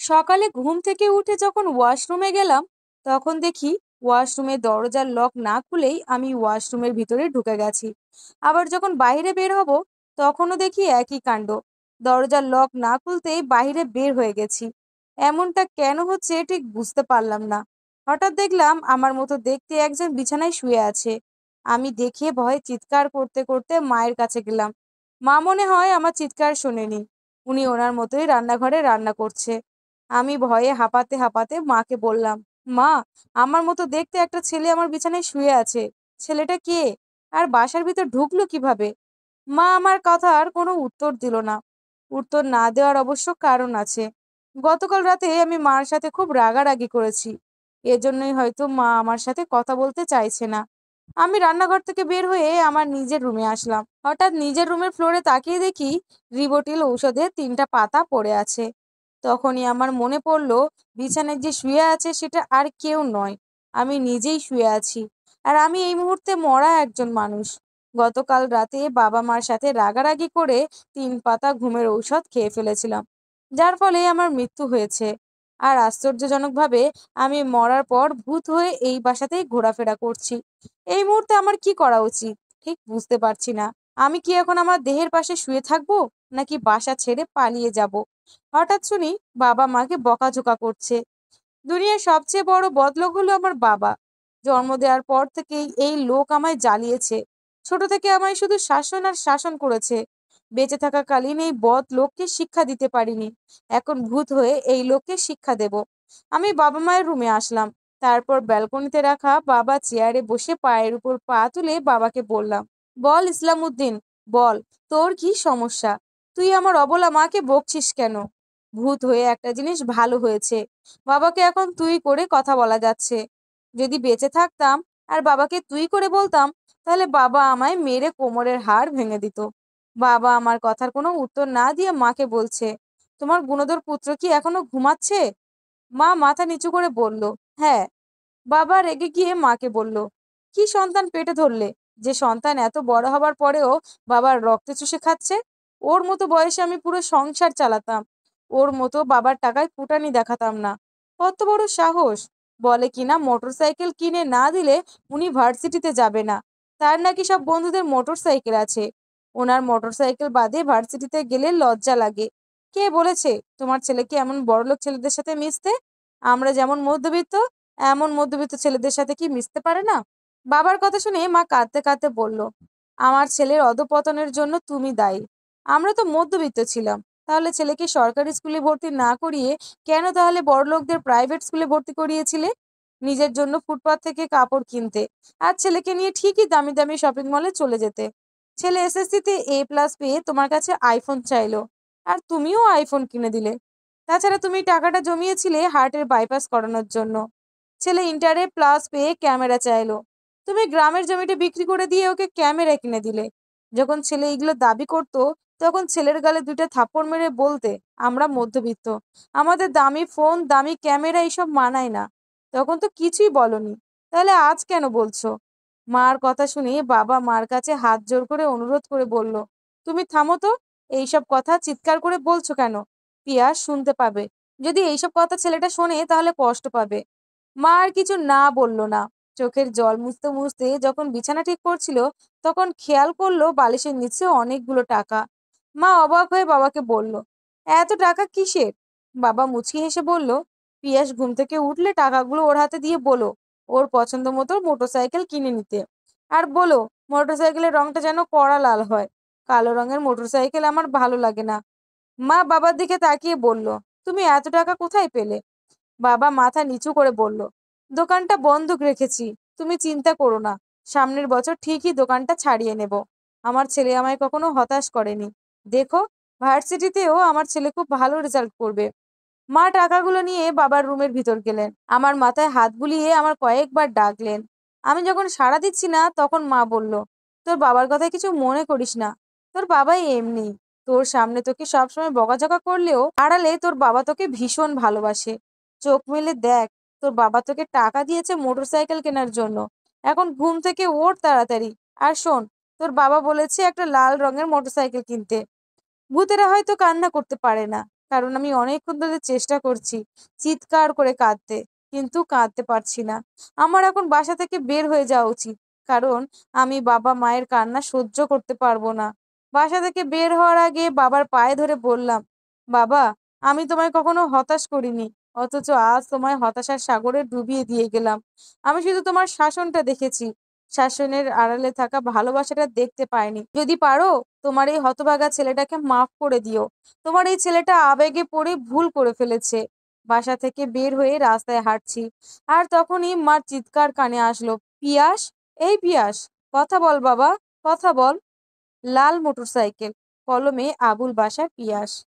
সকালে ঘুম থেকে উঠে যখন ওয়াশরুমে গেলাম, তখন দেখি ওয়াশরুমের দরজার লক না খুলেই আমি ওয়াশরুমের ভিতরে ঢুকে গেছি। আবার যখন বাইরে বের হব, তখনও দেখি একই কাণ্ড। দরজার লক না খুলতেই বাইরে বের হয়ে গেছি। এমনটা কেন হচ্ছে ঠিক বুঝতে পারলাম না। হঠাৎ দেখলাম আমার মতো দেখতে একজন বিছানায় শুয়ে আছে। আমি দেখে ভয়ে চিৎকার করতে করতে মায়ের কাছে গেলাম। মা মনে হয় আমার চিৎকার শোনেনি। উনি ওনার মতোই রান্নাঘরে রান্না করছে। আমি ভয়ে হাঁপাতে হাঁপাতে মাকে বললাম, মা, আমার মতো দেখতে একটা ছেলে আমার বিছানায় শুয়ে আছে। ছেলেটা কে? আর বাসার ভিতর ঢুকলো কিভাবে? মা আমার কথার কোনো উত্তর দিল না। উত্তর না দেওয়ার অবশ্য কারণ আছে। গতকাল রাতে আমি মার সাথে খুব রাগারাগি করেছি। এজন্যই হয়তো মা আমার সাথে কথা বলতে চাইছে না। আমি রান্নাঘর থেকে বের হয়ে আমার নিজের রুমে আসলাম। হঠাৎ নিজের রুমের ফ্লোরে তাকিয়ে দেখি রিবোটিল ঔষধের 3টা পাতা পড়ে আছে। তখনই আমার মনে পড়ল, বিছানায় যে শুয়ে আছে সেটা আর কেউ নয়, আমি নিজেই শুয়ে আছি। আর আমি এই মুহূর্তে মরা একজন মানুষ। গতকাল রাতে বাবা মার সাথে রাগারাগি করে 3 পাতা ঘুমের ঔষধ খেয়ে ফেলেছিলাম, যার ফলে আমার মৃত্যু হয়েছে। আর আশ্চর্যজনকভাবে আমি মরার পর ভূত হয়ে এই বাসাতেই ঘোরাফেরা করছি। এই মুহূর্তে আমার কি করা উচিত ঠিক বুঝতে পারছি না। আমি কি এখন আমার দেহের পাশে শুয়ে থাকবো, নাকি বাসা ছেড়ে পালিয়ে যাব? হঠাৎ শুনি বাবা মাকে বকাঝোকা করছে। দুনিয়ার সবচেয়ে বড় বদলোক হলো আমার বাবা। জন্ম দেওয়ার পর থেকেই এই লোক আমায় জ্বালিয়েছে। ছোট থেকে আমায় শুধু শাসন আর শাসন করেছে। বেঁচে থাকাকালীন এই বদ লোককে শিক্ষা দিতে পারিনি। এখন ভূত হয়ে এই লোককে শিক্ষা দেব। আমি বাবা মায়ের রুমে আসলাম। তারপর ব্যালকনিতে রাখা বাবা চেয়ারে বসে পায়ের উপর পা তুলে বাবাকে বললাম, বল ইসলামউদ্দিন, বল, তোর কি সমস্যা? তুই আমার অবলা মাকে বকছিস কেন? ভূত হয়ে একটা জিনিস ভালো হয়েছে, বাবাকে এখন তুই করে কথা বলা যাচ্ছে। যদি বেঁচে থাকতাম আর বাবাকে তুই করে বলতাম, তাহলে বাবা আমায় মেরে কোমরের হাড় ভেঙে দিত। বাবা আমার কথার কোনো উত্তর না দিয়ে মাকে বলছে, তোমার গুণধর পুত্র কি এখনো ঘুমাচ্ছে? মা মাথা নিচু করে বলল, হ্যাঁ। বাবা রেগে গিয়ে মাকে বলল, কি সন্তান পেটে ধরলে, যে সন্তান এত বড় হবার পরেও বাবার রক্ত চুষে খাচ্ছে? ওর মতো বয়সে আমি পুরো সংসার চালাতাম। ওর মতো বাবার টাকায় ফুটানি দেখাতাম না। কত বড় সাহস! বলে কিনা মোটরসাইকেল কিনে না দিলে উনি ভার্সিটিতে যাবে না। তার নাকি সব বন্ধুদের মোটরসাইকেল আছে। ওনার মোটরসাইকেল বাদে ভার্সিটিতে গেলে লজ্জা লাগে। কে বলেছে তোমার ছেলেকে এমন বড়লোক ছেলেদের সাথে মিশতে? আমরা যেমন মধ্যবিত্ত, এমন মধ্যবিত্ত ছেলেদের সাথে কি মিশতে পারে না? বাবার কথা শুনে মা কাঁদতে কাঁদতে বলল, আমার ছেলের অধঃপতনের জন্য তুমি দায়ী। আমরা তো মধ্যবিত্ত ছিলাম। তাহলে ছেলেকে সরকারি স্কুলে ভর্তি না করিয়ে কেন তাহলে বড়লোকদের প্রাইভেট স্কুলে ভর্তি করিয়েছিলে? নিজের জন্য ফুটপাত থেকে কাপড় কিনতে, আর ছেলেকে নিয়ে ঠিকই দামি দামি শপিং মলে চলে যেতে। ছেলে এসএসসিতে A+ পেয়ে তোমার কাছে আইফোন চাইলো, আর তুমিও আইফোন কিনে দিলে। তাছাড়া তুমি টাকাটা জমিয়েছিলে হার্টের বাইপাস করানোর জন্য। ছেলে ইন্টারে প্লাস পেয়ে ক্যামেরা চাইলো, তুমি গ্রামের জমিটা বিক্রি করে দিয়ে ওকে ক্যামেরা কিনে দিলে। যখন ছেলে এগুলো দাবি করতো, তখন ছেলের গালে 2টা থাপ্পড় মেরে বলতে, আমরা মধ্যবিত্ত, আমাদের দামি ফোন দামি ক্যামেরা এইসব মানায় না। তখন তো কিছুই বলনি, তাহলে আজ কেন বলছো? মার কথা শুনে বাবা মার কাছে হাত জোর করে অনুরোধ করে বলল, তুমি থামো তো। এইসব কথা চিৎকার করে বলছো কেন? পিয়াস শুনতে পাবে। যদি এইসব কথা ছেলেটা শোনে তাহলে কষ্ট পাবে। মা আর কিছু না বলল না। চোখের জল মুছতে মুছতে যখন বিছানা ঠিক করছিল, তখন খেয়াল করলো বালিশের নিচে অনেকগুলো টাকা। মা অবাক হয়ে বাবাকে বলল, এত টাকা কিসের? বাবা মুচকি হেসে বলল, পিয়াস ঘুম থেকে উঠলে টাকাগুলো ওর হাতে দিয়ে বলো ওর পছন্দ মতো মোটরসাইকেল কিনে নিতে। আর বলো মোটরসাইকেলের রংটা যেন কড়া লাল হয়। কালো রঙের মোটরসাইকেল আমার ভালো লাগে না। মা বাবার দিকে তাকিয়ে বলল, তুমি এত টাকা কোথায় পেলে? বাবা মাথা নিচু করে বলল, দোকানটা বন্ধক রেখেছি। তুমি চিন্তা করো না, সামনের বছর ঠিকই দোকানটা ছাড়িয়ে নেব। আমার ছেলে আমায় কখনো হতাশ করেনি। দেখো, ভার্সিটিতেও আমার ছেলে খুব ভালো রেজাল্ট করবে। মা টাকাগুলো নিয়ে বাবার রুমের ভিতর গেলেন। আমার মাথায় হাত বুলিয়ে আমার কয়েকবার ডাকলেন। আমি যখন সাড়া দিচ্ছি না, তখন মা বলল, তোর বাবার কথা কিছু মনে করিস না। তোর বাবাই এমনি। তোর সামনে তোকে সবসময় বকাঝকা করলেও আড়ালে তোর বাবা তোকে ভীষণ ভালোবাসে। চোখ মেলে দেখ, তোর বাবা তোকে টাকা দিয়েছে মোটরসাইকেল কেনার জন্য। এখন ঘুম থেকে ওঠ তাড়াতাড়ি। আর শোন, তোর বাবা বলেছে একটা লাল রঙের মোটরসাইকেল কিনতে। ভূতেরা হয়তো কান্না করতে পারে না, কারণ আমি অনেকক্ষণ ধরে চেষ্টা করছি চিৎকার করে কাঁদতে, কিন্তু কাঁদতে পারছি না। আমার এখন বাসা থেকে বের হয়ে যাওয়া উচিত, কারণ আমি বাবা মায়ের কান্না সহ্য করতে পারবো না। বাসা থেকে বের হওয়ার আগে বাবার পায়ে ধরে বললাম, বাবা, আমি তোমায় কখনো হতাশ করিনি, অথচ আজ তোমায় হতাশার সাগরে ডুবিয়ে দিয়ে গেলাম। আমি শুধু তোমার শাসনটা দেখেছি, শাসনের আড়ালে থাকা ভালোবাসাটা দেখতে পাইনি। যদি পারো তোমার এই হতভাগা ছেলেটাকে মাফ করে দিও। তোমার এই ছেলেটা আবেগে পড়ে ভুল করে ফেলেছে। বাসা থেকে বের হয়ে রাস্তায় হাঁটছি, আর তখনই মার চিৎকার কানে আসলো, পিয়াস, এই পিয়াস, কথা বল বাবা, কথা বল। লাল মোটরসাইকেল, কলমে আবুল বাশার পিয়াস।